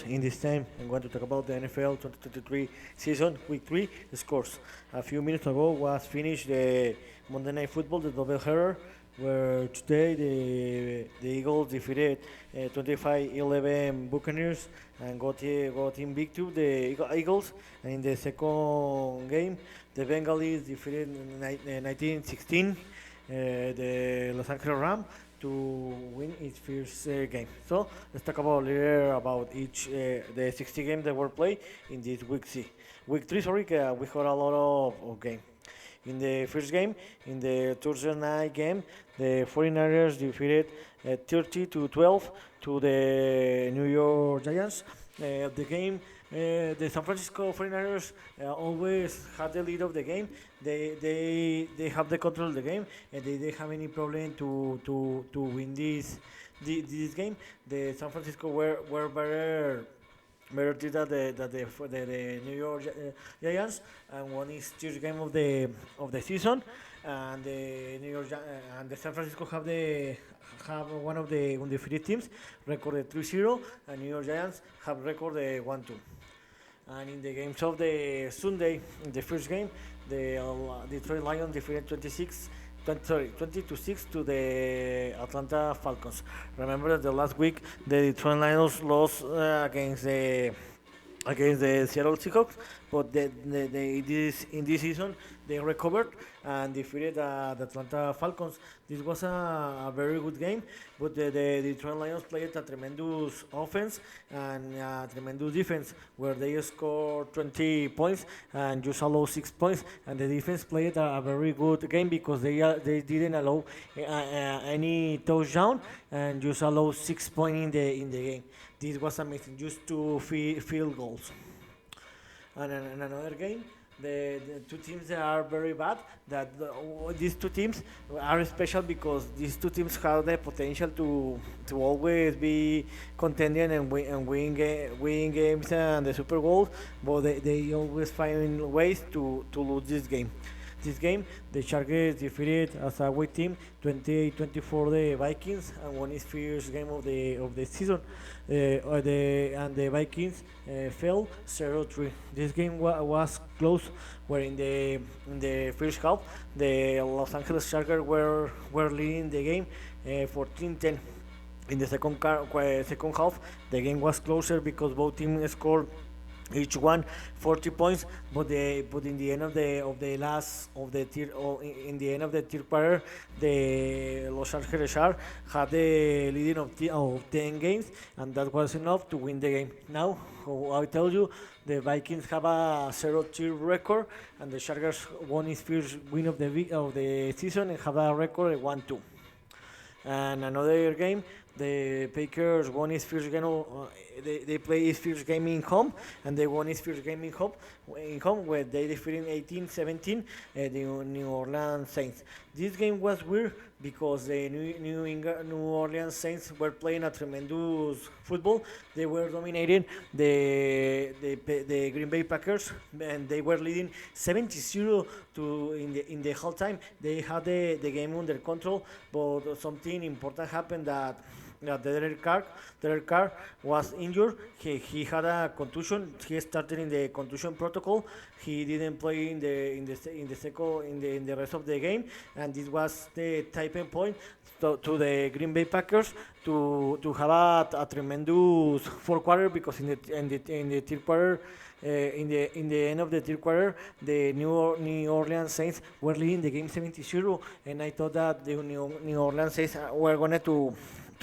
In this time, I'm going to talk about the NFL 2023 season, week 3 scores. A few minutes ago was finished the Monday Night Football, the doubleheader, where today the Eagles defeated 25-11 Buccaneers and got in big to the Eagles. And in the second game, the Bengals defeated 19-16 the Los Angeles Rams to win its first game. So let's talk about later about each the 60 games that were played in this week 3. Sorry, we had a lot of game. In the first game, in the Thursday night game, the 49ers defeated 30 to 12 to the New York Giants. The game, the San Francisco 49ers always had the lead of the game. They have the control of the game, and they didn't have any problem to win this game. The San Francisco were better did that the New York Giants and won his third game of the season, and the and the San Francisco have one of the undefeated teams recorded 3-0, and New York Giants have recorded 1-2. And in the games of the Sunday, in the first game, the Detroit Lions defeated 20 to 6 to the Atlanta Falcons. Remember that the last week the Detroit Lions lost against the Seattle Seahawks, but in this season they recovered and defeated the Atlanta Falcons. This was a very good game, but the Detroit Lions played a tremendous offense and a tremendous defense, where they scored 20 points and just allowed 6 points. And the defense played a very good game because they didn't allow any touchdown and just allowed 6 points in the game. This was amazing, just two field goals. And in another game, the two teams that are very bad. These two teams are special because these two teams have the potential to always be contending and win games and the Super Bowl, but they always find ways to lose this game. This game, the Chargers defeated as a away team 28-24 the Vikings and won its first game of the season. And the Vikings fell 0-3. This game was close, where in the first half the Los Angeles Chargers were leading the game 14-10. In the second half, the game was closer because both teams scored each one 40 points, but in the end of the third quarter, the Los Angeles Chargers had the leading of 10 games, and that was enough to win the game. Now, I tell you, the Vikings have a 0-3 record, and the Chargers won his first win of the season and have a record of 1-2. And another game, the Patriots won his first game. They played his first game in home, and they won his first game in home, where they defeated 18-17 the New Orleans Saints. This game was weird because the New Orleans Saints were playing a tremendous football. They were dominating the Green Bay Packers, and they were leading 70-0 in the whole time. They had the game under control, but something important happened that Derek Carr was injured. He had a contusion. He started in the contusion protocol. He didn't play in the rest of the game, and this was the tipping point to the Green Bay Packers to have a tremendous fourth quarter, because in the third quarter. In the end of the third quarter, the New Orleans Saints were leading the game 70-0, and I thought that the New Orleans Saints were going to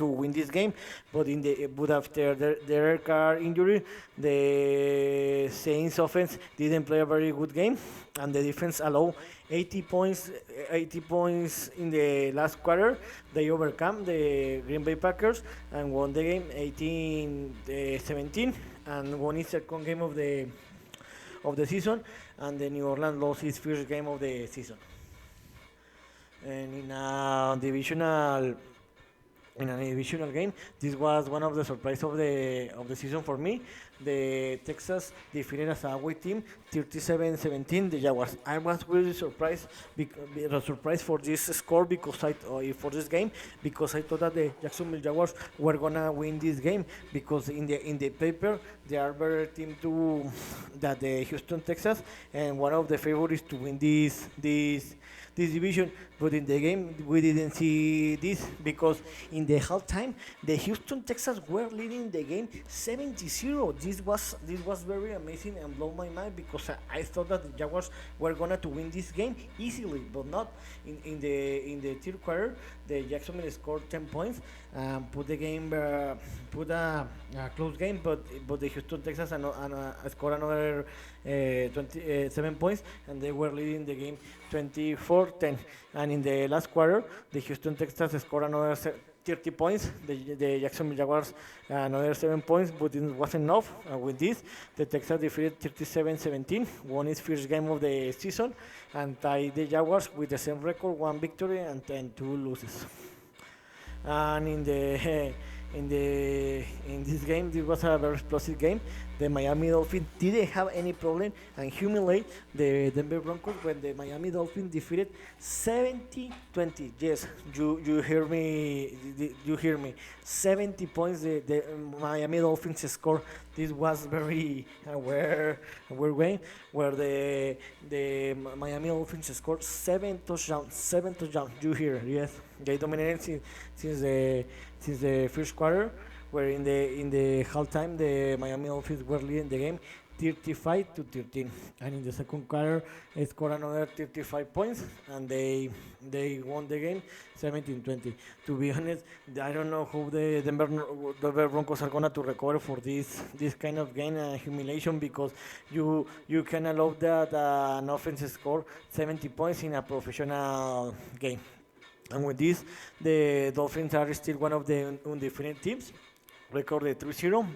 win this game, but after their car injury, the Saints offense didn't play a very good game, and the defense allowed 80 points in the last quarter. They overcome the Green Bay Packers and won the game 18-17, and won its second game of the season, and the New Orleans lost its first game of the season. And in a divisional in an divisional game. This was one of the surprise of the season for me. The Texas defeated as a away team 37-17 the Jaguars. I was really surprised surprised for this score because for this game because I thought that the Jacksonville Jaguars were gonna win this game because in the paper they are better team to that the Houston Texas and one of the favorites to win this division. But in the game, we didn't see this because in the halftime, the Houston Texans were leading the game 70-0. This was very amazing and blow my mind because I thought that the Jaguars were gonna to win this game easily, but not. In the third quarter, the Jacksonville scored 10 points, put the game put a close game, but the Houston Texans scored another 27 points, and they were leading the game 24-10. And in the last quarter, the Houston Texans scored another 30 points. The Jacksonville Jaguars another 7 points, but it wasn't enough. With this, the Texans defeated 37-17, won its first game of the season, and tied the Jaguars with the same record, one victory and two losses. And in this game, this was a very explosive game. The Miami Dolphins didn't have any problem and humiliate the Denver Broncos when the Miami Dolphins defeated 70-20. Yes, you hear me. You hear me. 70 points. The Miami Dolphins score. This was very aware game where the Miami Dolphins scored 7 touchdowns. 7 touchdowns. You hear? Yes, they dominated since the first quarter, where in the halftime the Miami Dolphins were leading the game 35-13, and in the second quarter they scored another 35 points, and they won the game 17-20. To be honest, I don't know how the Denver Broncos are gonna to recover for this kind of game and humiliation because you can allow that an offense score 70 points in a professional game. And with this, the Dolphins are still one of the undefeated teams, recorded 3-0.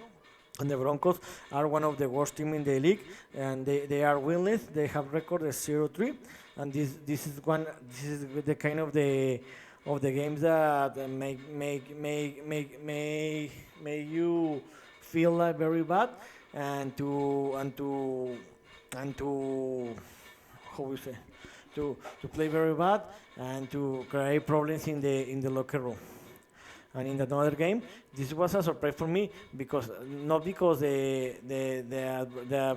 And the Broncos are one of the worst teams in the league, and they are winless. They have recorded 0-3, and this is the kind of the games that make you feel like very bad, and to how we say to play very bad and to create problems in the locker room. And in another game, this was a surprise for me because not because the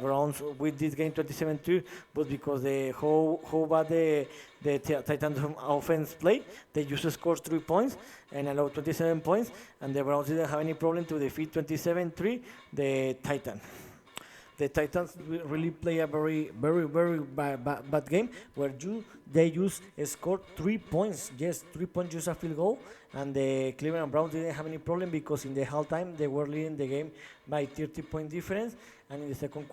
Browns with this game 27-2, but because the how bad the Titans offense played. They just scored 3 points and allowed 27 points, and the Browns didn't have any problem to defeat 27-3 the Titans. The Titans really play a very bad game where they just scored 3 points. Yes, 3 points, just a field goal, and the Cleveland Browns didn't have any problem because in the halftime they were leading the game by 30-point difference, and in the second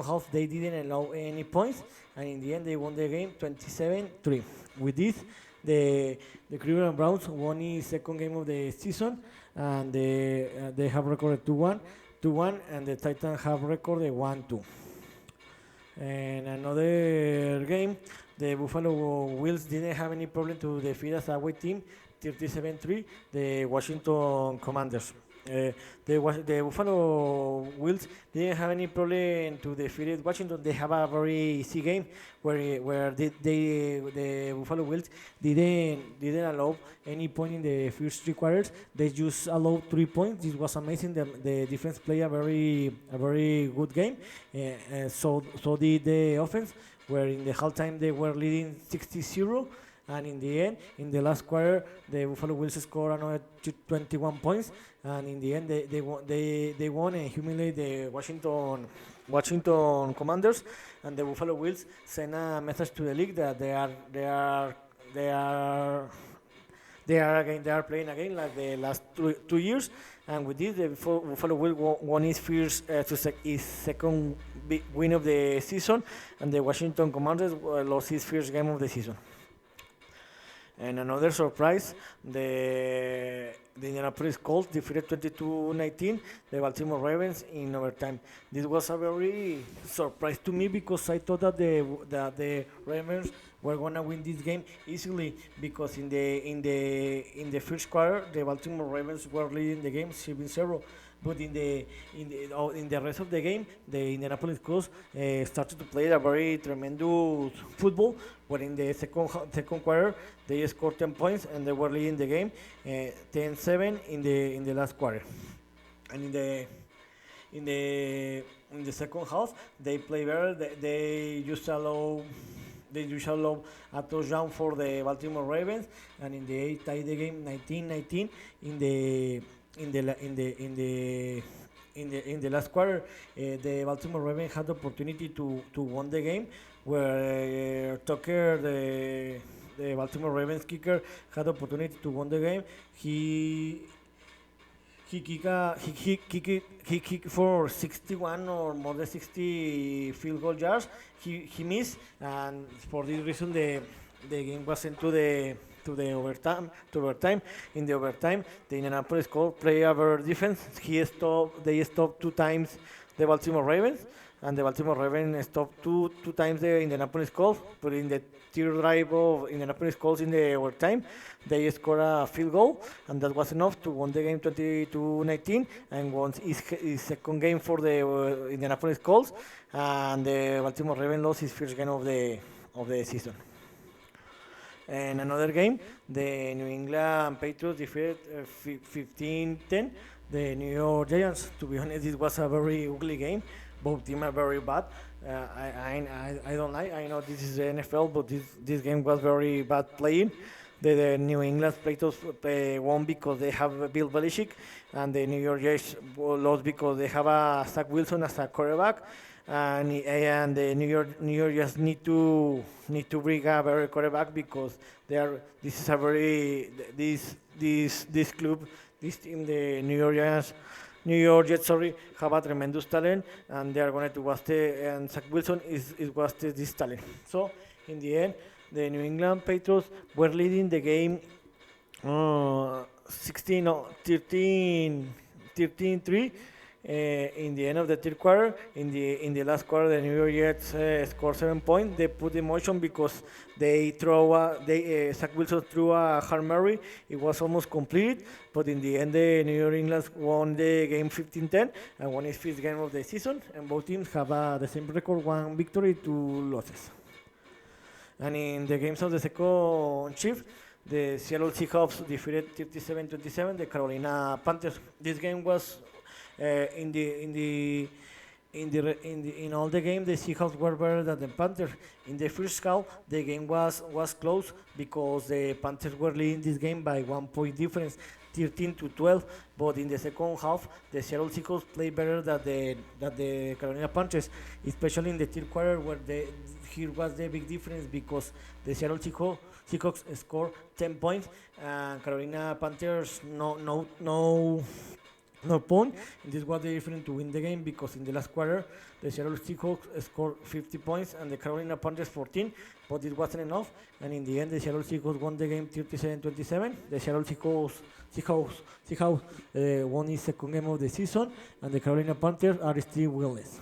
half they didn't allow any points, and in the end they won the game 27-3. With this, the Cleveland Browns won the second game of the season, and they have recorded 2-1, and the Titans have recorded 1-2. And another game, the Buffalo Bills didn't have any problem to defeat as away team 37-3 the Washington Commanders. The Buffalo Bills didn't have any problem to defeat Washington. They have a very easy game where the Buffalo Bills didn't allow any point in the first 3 quarters. They just allowed 3 points. This was amazing. The defense played a very good game. So did the offense, where in the halftime they were leading 60-0. And in the end, in the last quarter, the Buffalo Bills scored another 21 points, and in the end, they won and humiliated the Washington Commanders, and the Buffalo Bills sent a message to the league that they are playing again like the last 2 years, and with this, the Buffalo Bills won his second big win of the season, and the Washington Commanders lost his first game of the season. And another surprise, the Indianapolis Colts defeated 22-19 the Baltimore Ravens in overtime. This was a very surprise to me because I thought that the Ravens were gonna win this game easily because in the first quarter the Baltimore Ravens were leading the game 7-0. But in the rest of the game, the Indianapolis Colts started to play a very tremendous football. But in the second quarter, they scored 10 points and they were leading the game 10-7 in the last quarter. And in the second half, they play better. They just allow a touchdown for the Baltimore Ravens, and in the eighth tie the game 19-19 in the in the la- in the last quarter. The Baltimore Ravens had the opportunity to win the game, where Tucker, the Baltimore Ravens kicker, had the opportunity to win the game. He kicked for 61 or more than 60 field goal yards. He missed, and for this reason the game was sent to the overtime. In the overtime, the Indianapolis Colts play a better defense. They stopped two times the Baltimore Ravens, and the Baltimore Ravens stopped two times the Indianapolis Colts. But in the third drive of Indianapolis Colts in the overtime, they scored a field goal, and that was enough to win the game 22-19 and won his second game for the Indianapolis Colts, and the Baltimore Ravens lost his first game of the season. And another game, the New England Patriots defeated 15-10 the New York Giants. To be honest, it was a very ugly game. Both teams are very bad. I don't like. I know this is the NFL, but this game was very bad playing. The New England Patriots won because they have Bill Belichick, and the New York Giants lost because they have a Zach Wilson as a quarterback, and the New York just need to bring a better quarterback because they are. This is a very this club, this team, the New York Jets, sorry, have a tremendous talent, and they are going to waste and Zach Wilson is waste this talent. So in the end, the New England Patriots were leading the game 16 no, 13-3 in the end of the third quarter. In the last quarter, the New York Jets scored 7 points. They put in motion because Zach Wilson threw a Hail Mary. It was almost complete, but in the end, the New York England won the game 15-10 and won its fifth game of the season. And both teams have the same record: one victory, two losses. And in the games of the second shift, the Seattle Seahawks defeated 37-27 the Carolina Panthers. This game was in all the game the Seahawks were better than the Panthers. In the first half, the game was close because the Panthers were leading this game by 1 point difference, 13-12. But in the second half, the Seattle Seahawks played better than the Carolina Panthers, especially in the third quarter, where here was the big difference because the Seahawks scored 10 points and Carolina Panthers no point. And this was the difference to win the game because in the last quarter, the Seattle Seahawks scored 50 points and the Carolina Panthers 14, but it wasn't enough. And in the end, the Seattle Seahawks won the game 37-27. The Seahawks won his second game of the season, and the Carolina Panthers are still winless.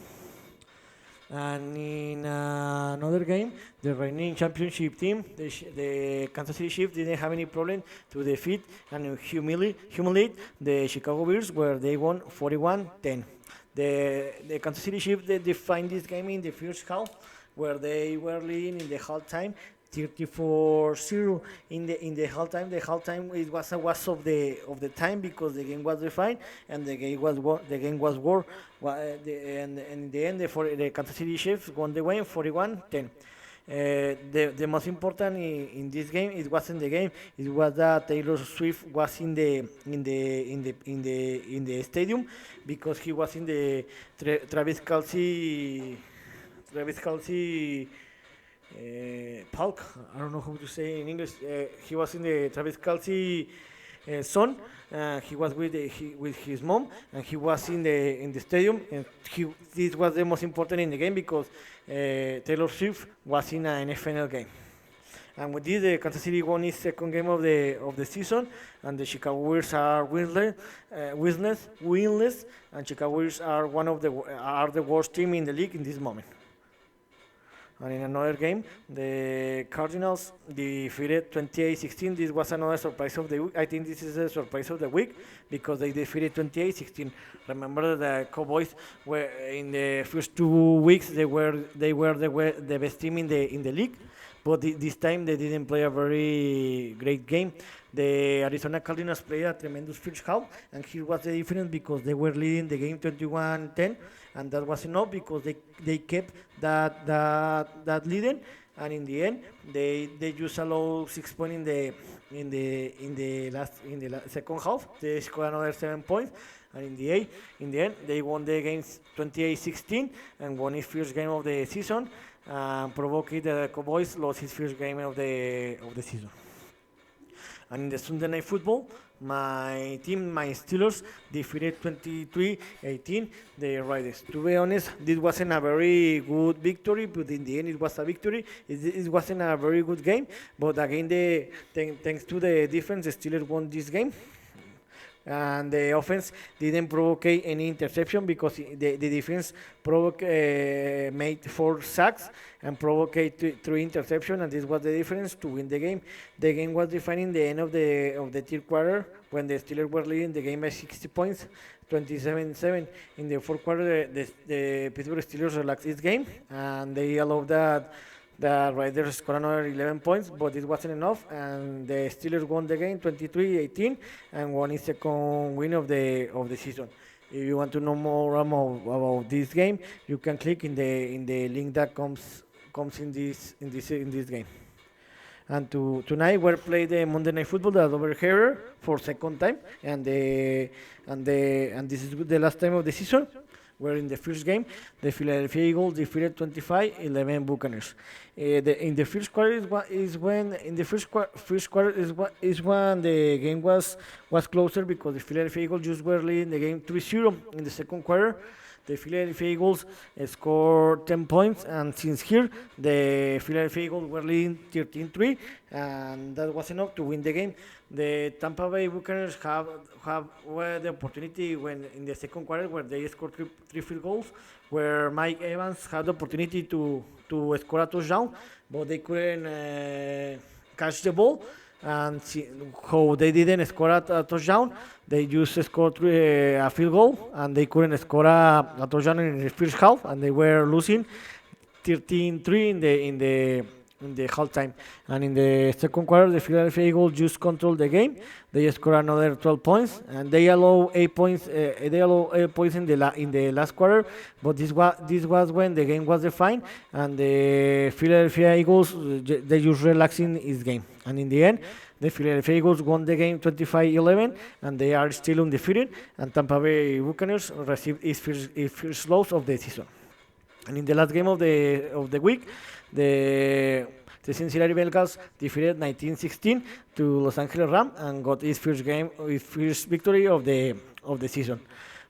And in another game, the reigning championship team, the Kansas City Chiefs, didn't have any problem to defeat and humiliate the Chicago Bears, where they won 41-10. The Kansas City Chiefs they defined this game in the first half, where they were leading in the halftime 34-0 in the halftime. The halftime it was a waste of the time because the game was defined and the game was war. And in the end, the Kansas City Chiefs won the game 41-10. The most important in this game it wasn't the game. It was that Taylor Swift was in the stadium because he was in the Travis Kelce Palk. I don't know how to say in English. He was in the Travis Kelce son. He was with his mom, and he was in the stadium. And this was the most important in the game because Taylor Swift was in an NFL game. And with this, the Kansas City won its second game of the season, and the Chicago Bears are winless, and Chicago Bears are are the worst team in the league in this moment. And in another game, the Cardinals defeated 28-16. This was another surprise of the week. I think this is a surprise of the week because they defeated 28-16. Remember the Cowboys were in the first 2 weeks they were the best team in the league, but this time they didn't play a very great game. The Arizona Cardinals played a tremendous first half, and here was the difference because they were leading the game 21-10, and that was enough because they kept that leading, and in the end they just allowed 6 points in the second half. They scored another 7 points, and in the end they won the game 28-16 and won his first game of the season. Provoked the Cowboys lost his first game of the season. And in the Sunday Night Football, my team, my Steelers, defeated 23-18 the Raiders. To be honest, this wasn't a very good victory, but in the end it was a victory. It wasn't a very good game, but again, thanks to the defense, the Steelers won this game. And the offense didn't provoke any interception because the defense made 4 sacks and provoked 3 interceptions, and this was the difference to win the game. The game was defining the end of the third quarter when the Steelers were leading the game by 60 points, 27-7. In the fourth quarter, the Pittsburgh Steelers relaxed its game, and they allowed that the Raiders scored another 11 points, but it wasn't enough, and the Steelers won the game 23-18 and won its second win of the season. If you want to know more about this game, you can click in the link that comes in this game. And tonight we're playing the Monday Night Football that over here for second time, and this is the last time of the season. Where in the first game, the Philadelphia Eagles defeated 25-11 Buccaneers. In the first quarter is when the game was closer because the Philadelphia Eagles just were leading the game 3-0. In the second quarter, the Philadelphia Eagles scored 10 points, and since here, the Philadelphia Eagles were leading 13-3, and that was enough to win the game. The Tampa Bay Buccaneers have the opportunity when in the second quarter where they scored three field goals, where Mike Evans had the opportunity to score a touchdown, but they couldn't catch the ball. And how they didn't score a touchdown, they just scored a field goal, and they couldn't score a touchdown in the first half, and they were losing 13-3 in the halftime. And in the second quarter, the Philadelphia Eagles just controlled the game. They scored another 12 points, and they allow 8 points. They allow 8 points in the last quarter. But this was when the game was defined, and the Philadelphia Eagles they just relaxing its game. And in the end, the Philadelphia Eagles won the game 25-11, and they are still undefeated. And Tampa Bay Buccaneers received its first loss of the season. And in the last game of the week, the Cincinnati Bengals defeated 19-16 to Los Angeles Rams and got its first victory of the season.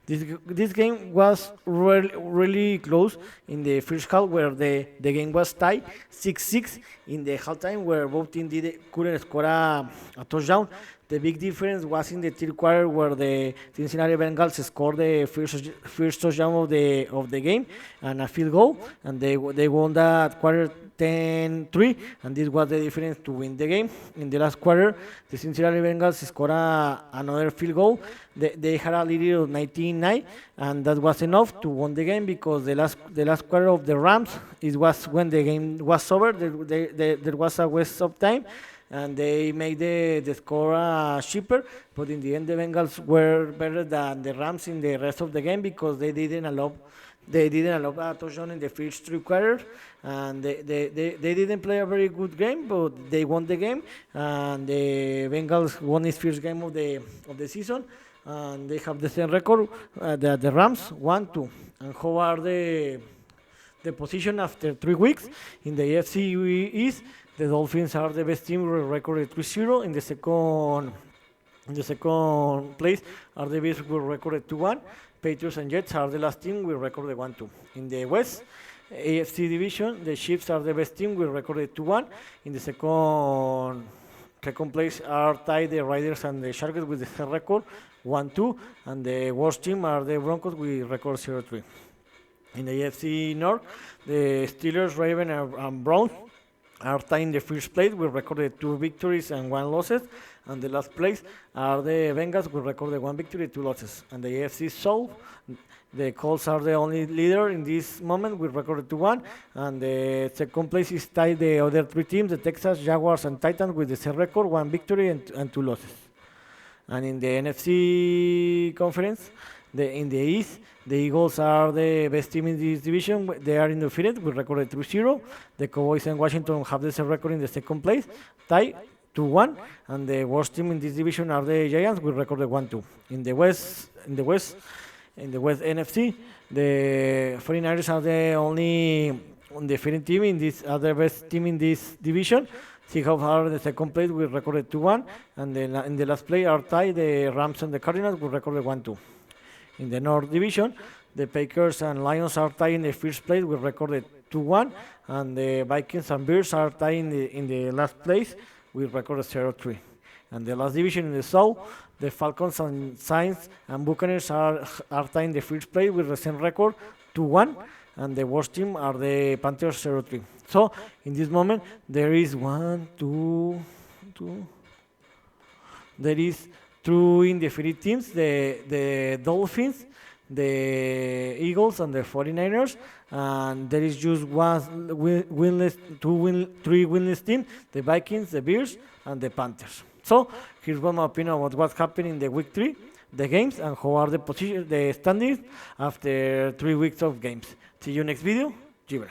This game was really close in the first half, where the game was tied 6-6 in the halftime, where both teams couldn't score a touchdown. The big difference was in the third quarter, where the Cincinnati Bengals scored the first touchdown of the game and a field goal, and they won that quarter 10-3, and this was the difference to win the game. In the last quarter, the Cincinnati Bengals scored another field goal. They had a lead of 19-9, and that was enough to win the game because the last quarter of the Rams, it was when the game was over. There was a waste of time, and they made the score cheaper, but in the end the Bengals were better than the Rams in the rest of the game because they didn't allow a touchdown in the first 3 quarters, and they didn't play a very good game, but they won the game, and the Bengals won its first game of the season, and they have the same record that the Rams 1-2. And how are the position after 3 weeks in the AFC East? The Dolphins are the best team with a record of 3-0. In the second place are the Bills with a record of 2-1. Patriots and Jets are the last team with a record of 1-2. In the West, AFC division, the Chiefs are the best team. We recorded 2-1. In the second place are tied the Raiders and the Sharks with the same record 1-2, and the worst team are the Broncos with record 0-3. In the AFC North, the Steelers, Ravens, and Browns are tied in the first place. We recorded 2 victories and 1 losses, and the last place are the Bengals. We recorded 1 victory, 2 losses. And the AFC South, the Colts are the only leader in this moment. We recorded 2-1, and the second place is tied the other 3 teams, the Texans, Jaguars, and Titans, with the same record, 1 victory and 2 losses. And in the NFC conference, in the East, the Eagles are the best team in this division. They are undefeated. We recorded 3-0. The Cowboys and Washington have the same record in the second place, tied 2-1. And the worst team in this division are the Giants. We recorded 1-2. In the West NFC, the 49ers are the only undefeated team in this. Are the best team in this division. Seahawks are the second place. We recorded 2-1. And in the last play are tied the Rams and the Cardinals. We recorded 1-2. In the North Division, the Packers and Lions are tied in the first place. We recorded 2-1, and the Vikings and Bears are tied in the last place. We recorded 0-3. And the last division in the South, the Falcons and Saints and Buccaneers are tied in the first place with the same record 2-1, and the worst team are the Panthers 0-3. So in this moment there is 1, 2. There is 2 undefeated teams, the Dolphins, the Eagles, and the 49ers, and there is just 3 winless teams, the Vikings, the Bears, and the Panthers. So here's one my opinion about what's happening in the week 3, the games, and how are the standings after 3 weeks of games. See you next video. Gibran.